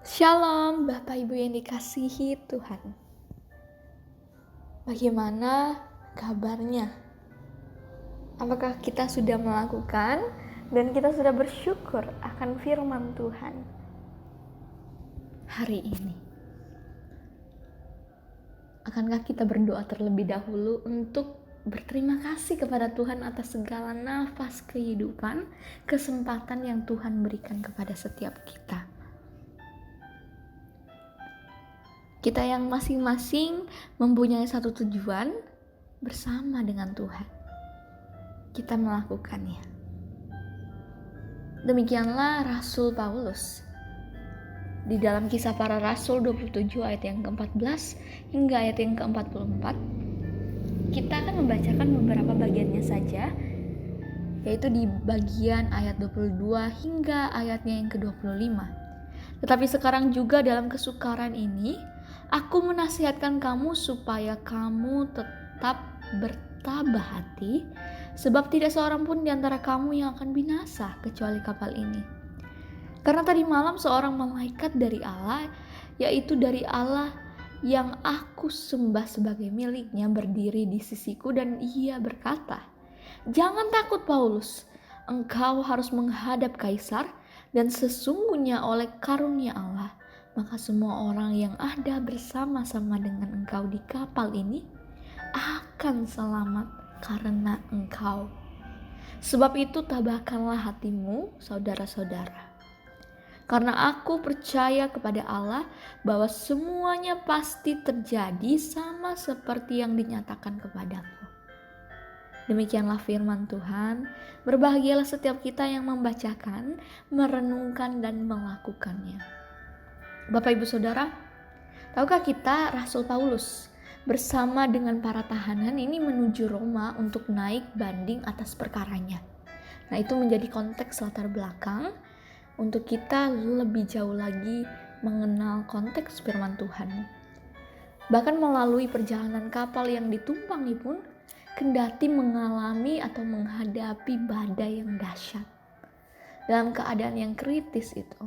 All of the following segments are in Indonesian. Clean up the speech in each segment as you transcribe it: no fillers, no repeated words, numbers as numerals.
Shalom, Bapak Ibu yang dikasihi Tuhan. Bagaimana kabarnya? Apakah kita sudah melakukan dan kita sudah bersyukur akan firman Tuhan hari ini? Akankah kita berdoa terlebih dahulu untuk berterima kasih kepada Tuhan atas segala nafas kehidupan, kesempatan yang Tuhan berikan kepada setiap kita? Kita yang masing-masing mempunyai satu tujuan bersama dengan Tuhan. Kita melakukannya. Demikianlah Rasul Paulus. Di dalam Kisah Para Rasul 27 ayat yang ke-14 hingga ayat yang ke-44, kita akan membacakan beberapa bagiannya saja, yaitu di bagian ayat 22 hingga ayatnya yang ke-25. Tetapi sekarang juga dalam kesukaran ini, aku menasihatkan kamu supaya kamu tetap bertabah hati, sebab tidak seorang pun di antara kamu yang akan binasa kecuali kapal ini. Karena tadi malam seorang malaikat dari Allah, yaitu dari Allah yang aku sembah sebagai miliknya, berdiri di sisiku dan ia berkata, "Jangan takut Paulus, engkau harus menghadap Kaisar, dan sesungguhnya oleh karunia Allah, maka semua orang yang ada bersama-sama dengan engkau di kapal ini akan selamat karena engkau. Sebab itu tabahkanlah hatimu, saudara-saudara. Karena aku percaya kepada Allah bahwa semuanya pasti terjadi sama seperti yang dinyatakan kepadaku." Demikianlah firman Tuhan. Berbahagialah setiap kita yang membacakan, merenungkan, dan melakukannya. Bapak Ibu Saudara, tahukah kita Rasul Paulus bersama dengan para tahanan ini menuju Roma untuk naik banding atas perkaranya. Nah, itu menjadi konteks latar belakang untuk kita lebih jauh lagi mengenal konteks firman Tuhan. Bahkan melalui perjalanan kapal yang ditumpangi pun, kendati mengalami atau menghadapi badai yang dahsyat. Dalam keadaan yang kritis itu,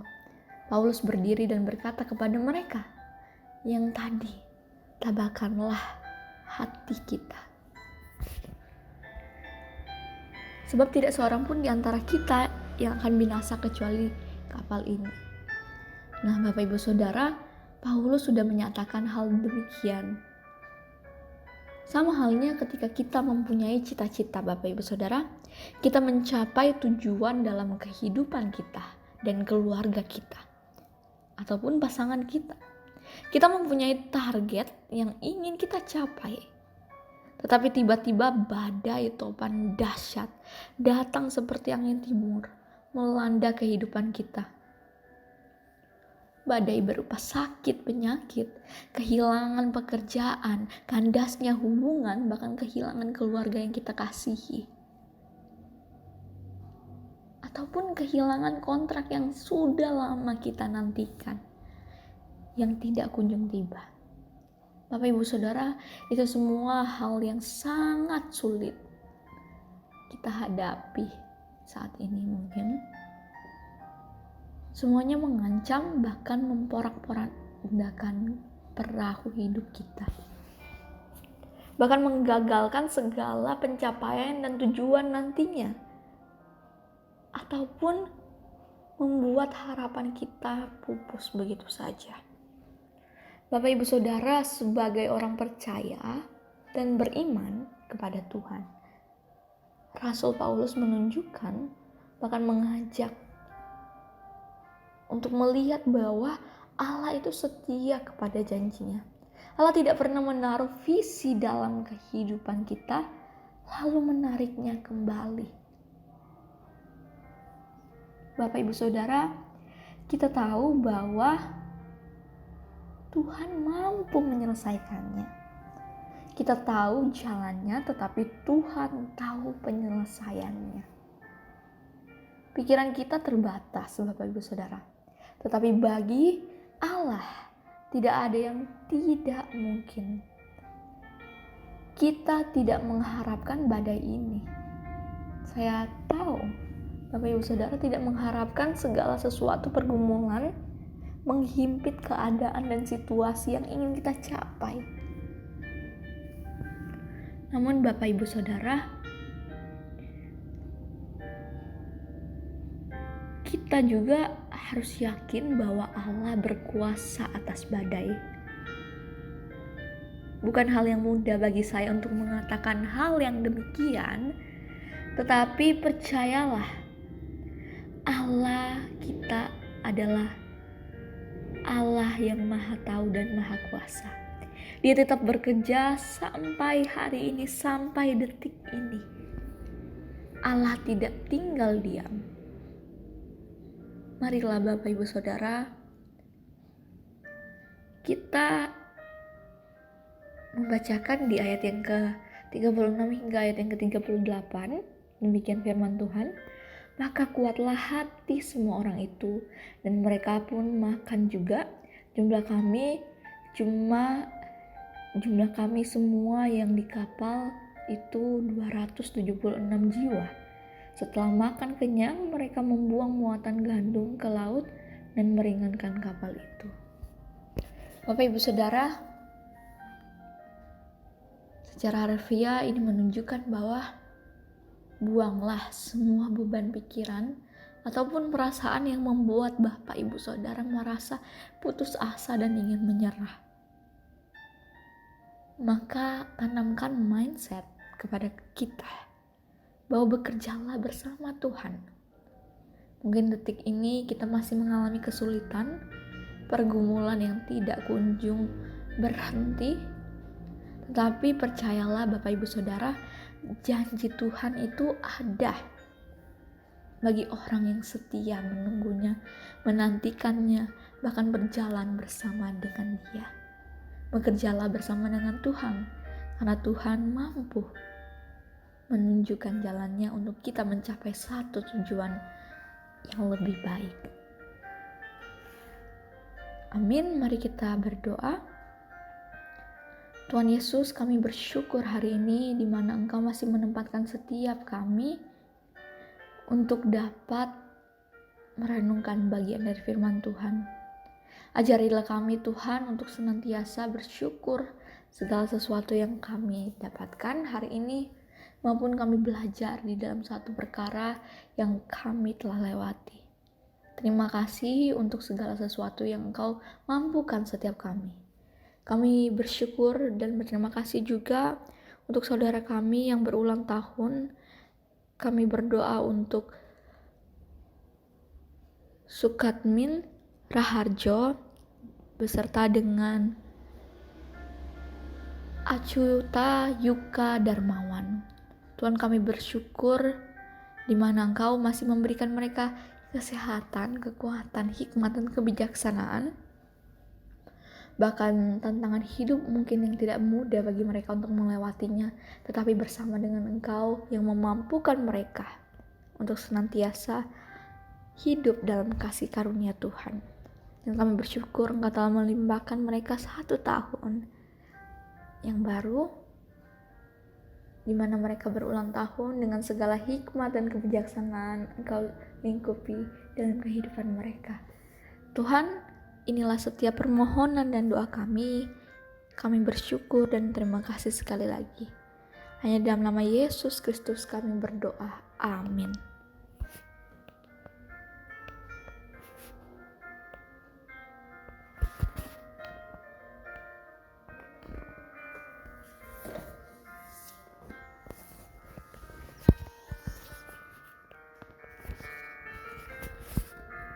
Paulus berdiri dan berkata kepada mereka, yang tadi, tabahkanlah hati kita. Sebab tidak seorang pun di antara kita yang akan binasa kecuali kapal ini. Nah, Bapak Ibu Saudara, Paulus sudah menyatakan hal demikian. Sama halnya ketika kita mempunyai cita-cita, Bapak Ibu Saudara, kita mencapai tujuan dalam kehidupan kita dan keluarga kita, ataupun pasangan kita. Kita mempunyai target yang ingin kita capai. Tetapi tiba-tiba badai topan dahsyat datang seperti angin timur, melanda kehidupan kita. Badai berupa sakit, penyakit, kehilangan pekerjaan, kandasnya hubungan, bahkan kehilangan keluarga yang kita kasihi. Ataupun kehilangan kontrak yang sudah lama kita nantikan, yang tidak kunjung tiba. Bapak Ibu Saudara, itu semua hal yang sangat sulit kita hadapi saat ini mungkin. Semuanya mengancam, bahkan memporak-porandakan perahu hidup kita. Bahkan menggagalkan segala pencapaian dan tujuan nantinya. Ataupun membuat harapan kita pupus begitu saja. Bapak Ibu Saudara, sebagai orang percaya dan beriman kepada Tuhan, Rasul Paulus menunjukkan, bahkan mengajak untuk melihat bahwa Allah itu setia kepada janjinya. Allah tidak pernah menaruh visi dalam kehidupan kita lalu menariknya kembali. Bapak Ibu Saudara, kita tahu bahwa Tuhan mampu menyelesaikannya. Kita tahu jalannya, tetapi Tuhan tahu penyelesaiannya. Pikiran kita terbatas, Bapak Ibu Saudara. Tetapi bagi Allah tidak ada yang tidak mungkin. Kita tidak mengharapkan badai ini. Saya tahu Bapak Ibu Saudara tidak mengharapkan segala sesuatu pergumulan menghimpit keadaan dan situasi yang ingin kita capai. Namun Bapak Ibu Saudara, kita juga harus yakin bahwa Allah berkuasa atas badai. Bukan hal yang mudah bagi saya untuk mengatakan hal yang demikian, tetapi percayalah, Allah kita adalah Allah yang Maha Tahu dan Maha Kuasa. Dia tetap bekerja sampai hari ini, sampai detik ini. Allah tidak tinggal diam. Marilah Bapak Ibu Saudara, kita membacakan di ayat yang ke-36 hingga ayat yang ke-38. Demikian firman Tuhan. Maka kuatlah hati semua orang itu, dan mereka pun makan juga. Jumlah kami semua yang di kapal itu 276 jiwa. Setelah makan kenyang, mereka membuang muatan gandum ke laut dan meringankan kapal itu. Bapak Ibu Saudara, secara harfiah ini menunjukkan bahwa buanglah semua beban pikiran ataupun perasaan yang membuat Bapak Ibu Saudara merasa putus asa dan ingin menyerah. Maka tanamkan mindset kepada kita bahwa bekerjalah bersama Tuhan. Mungkin detik ini kita masih mengalami kesulitan, pergumulan yang tidak kunjung berhenti. Tetapi percayalah Bapak Ibu Saudara, janji Tuhan itu ada bagi orang yang setia menunggunya, menantikannya, bahkan berjalan bersama dengan Dia. Bekerjalah bersama dengan Tuhan, karena Tuhan mampu menunjukkan jalannya untuk kita mencapai satu tujuan yang lebih baik. Amin. Mari kita berdoa. Tuhan Yesus, kami bersyukur hari ini di mana Engkau masih menempatkan setiap kami untuk dapat merenungkan bagian dari firman Tuhan. Ajarilah kami Tuhan untuk senantiasa bersyukur segala sesuatu yang kami dapatkan hari ini, maupun kami belajar di dalam satu perkara yang kami telah lewati. Terima kasih untuk segala sesuatu yang Engkau mampukan setiap kami. Kami bersyukur dan berterima kasih juga untuk saudara kami yang berulang tahun. Kami berdoa untuk Sukatmin Raharjo beserta dengan Acuta Yuka Darmawan. Tuhan, kami bersyukur di mana Engkau masih memberikan mereka kesehatan, kekuatan, hikmat, dan kebijaksanaan. Bahkan tantangan hidup mungkin yang tidak mudah bagi mereka untuk melewatinya, tetapi bersama dengan Engkau yang memampukan mereka untuk senantiasa hidup dalam kasih karunia Tuhan. Dan kami bersyukur Engkau telah melimpahkan mereka 1 tahun yang baru, di mana mereka berulang tahun dengan segala hikmat dan kebijaksanaan Engkau lingkupi dalam kehidupan mereka. Tuhan, inilah setiap permohonan dan doa kami. Kami bersyukur dan terima kasih sekali lagi. Hanya dalam nama Yesus Kristus kami berdoa. Amin.